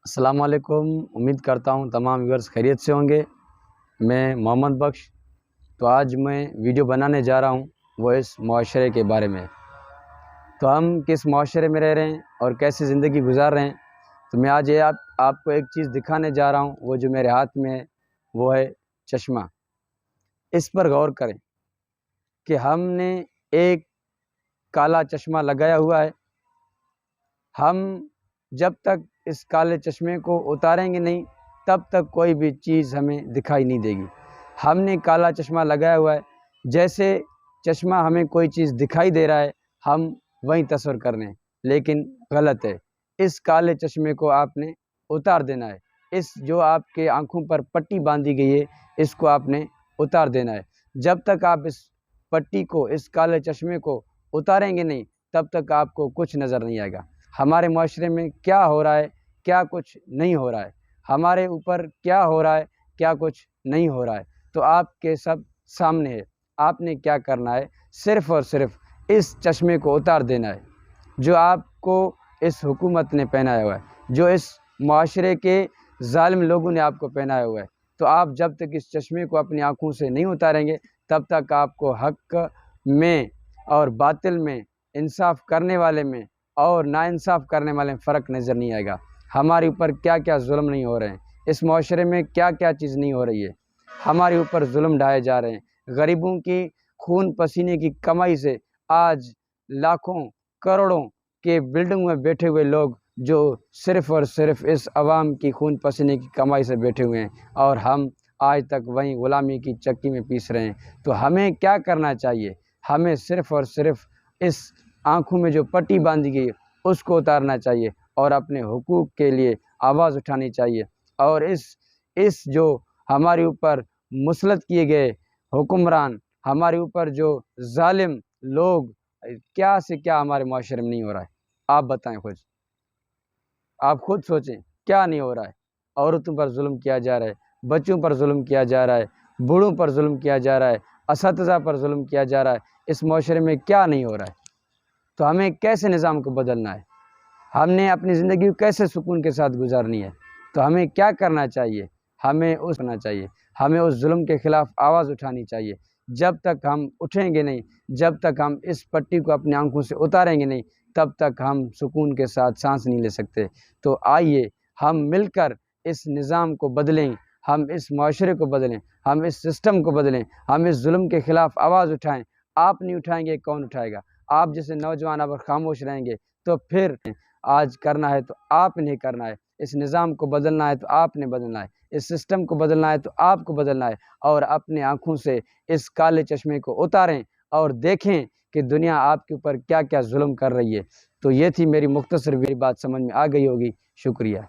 السلام علیکم۔ امید کرتا ہوں تمام ویورز خیریت سے ہوں گے۔ میں محمد بخش۔ تو آج میں ویڈیو بنانے جا رہا ہوں وہ اس معاشرے کے بارے میں۔ تو ہم کس معاشرے میں رہ رہے ہیں اور کیسے زندگی گزار رہے ہیں، تو میں آج آپ کو ایک چیز دکھانے جا رہا ہوں، وہ جو میرے ہاتھ میں ہے وہ ہے چشمہ۔ اس پر غور کریں کہ ہم نے ایک کالا چشمہ لگایا ہوا ہے۔ ہم جب تک اس کالے چشمے کو اتاریں گے نہیں تب تک کوئی بھی چیز ہمیں دکھائی نہیں دے گی۔ ہم نے کالا چشمہ لگایا ہوا ہے، جیسے چشمہ ہمیں کوئی چیز دکھائی دے رہا ہے ہم وہیں تصور کر رہے ہیں، لیکن غلط ہے۔ اس کالے چشمے کو آپ نے اتار دینا ہے۔ اس جو آپ کے آنکھوں پر پٹی باندھی گئی ہے اس کو آپ نے اتار دینا ہے۔ جب تک آپ اس پٹی کو، اس کالے چشمے کو اتاریں گے نہیں تب تک آپ کو کچھ نظر نہیں آئے گا۔ ہمارے معاشرے میں کیا ہو رہا ہے، کیا کچھ نہیں ہو رہا ہے، ہمارے اوپر کیا ہو رہا ہے، کیا کچھ نہیں ہو رہا ہے، تو آپ کے سب سامنے ہے۔ آپ نے کیا کرنا ہے، صرف اور صرف اس چشمے کو اتار دینا ہے جو آپ کو اس حکومت نے پہنایا ہوا ہے، جو اس معاشرے کے ظالم لوگوں نے آپ کو پہنایا ہوا ہے۔ تو آپ جب تک اس چشمے کو اپنی آنکھوں سے نہیں اتاریں گے تب تک آپ کو حق میں اور باطل میں، انصاف کرنے والے میں اور ناانصاف کرنے والے میں فرق نظر نہیں آئے گا۔ ہمارے اوپر کیا کیا ظلم نہیں ہو رہے ہیں، اس معاشرے میں کیا کیا چیز نہیں ہو رہی ہے، ہمارے اوپر ظلم ڈھائے جا رہے ہیں۔ غریبوں کی خون پسینے کی کمائی سے آج لاکھوں کروڑوں کے بلڈنگ میں بیٹھے ہوئے لوگ جو صرف اور صرف اس عوام کی خون پسینے کی کمائی سے بیٹھے ہوئے ہیں، اور ہم آج تک وہیں غلامی کی چکی میں پیس رہے ہیں۔ تو ہمیں کیا کرنا چاہیے، ہمیں صرف اور صرف اس آنکھوں میں جو پٹی باندھی گئی ہے اس کو اتارنا چاہیے اور اپنے حقوق کے لیے آواز اٹھانی چاہیے، اور اس جو ہمارے اوپر مسلط کیے گئے حکمران، ہمارے اوپر جو ظالم لوگ، کیا سے کیا ہمارے معاشرے میں نہیں ہو رہا ہے، آپ بتائیں خود، آپ خود سوچیں کیا نہیں ہو رہا ہے۔ عورتوں پر ظلم کیا جا رہا ہے، بچوں پر ظلم کیا جا رہا ہے، بوڑھوں پر ظلم کیا جا رہا ہے، اساتذہ پر ظلم کیا جا رہا ہے۔ اس معاشرے میں کیا نہیں ہو رہا ہے، تو ہمیں کیسے نظام کو بدلنا ہے، ہم نے اپنی زندگی کو کیسے سکون کے ساتھ گزارنی ہے، تو ہمیں کیا کرنا چاہیے، ہمیں ہمیں اس ظلم کے خلاف آواز اٹھانی چاہیے۔ جب تک ہم اٹھیں گے نہیں، جب تک ہم اس پٹی کو اپنی آنکھوں سے اتاریں گے نہیں تب تک ہم سکون کے ساتھ سانس نہیں لے سکتے۔ تو آئیے ہم مل کر اس نظام کو بدلیں، ہم اس معاشرے کو بدلیں، ہم اس سسٹم کو بدلیں، ہم اس ظلم کے خلاف آواز اٹھائیں۔ آپ نہیں اٹھائیں گے کون اٹھائے گا؟ آپ جیسے نوجوان اگر خاموش رہیں گے تو پھر آج کرنا ہے تو آپ نے کرنا ہے، اس نظام کو بدلنا ہے تو آپ نے بدلنا ہے، اس سسٹم کو بدلنا ہے تو آپ کو بدلنا ہے، اور اپنے آنکھوں سے اس کالے چشمے کو اتاریں اور دیکھیں کہ دنیا آپ کے اوپر کیا کیا ظلم کر رہی ہے۔ تو یہ تھی میری مختصر بات، سمجھ میں آ گئی ہوگی۔ شکریہ۔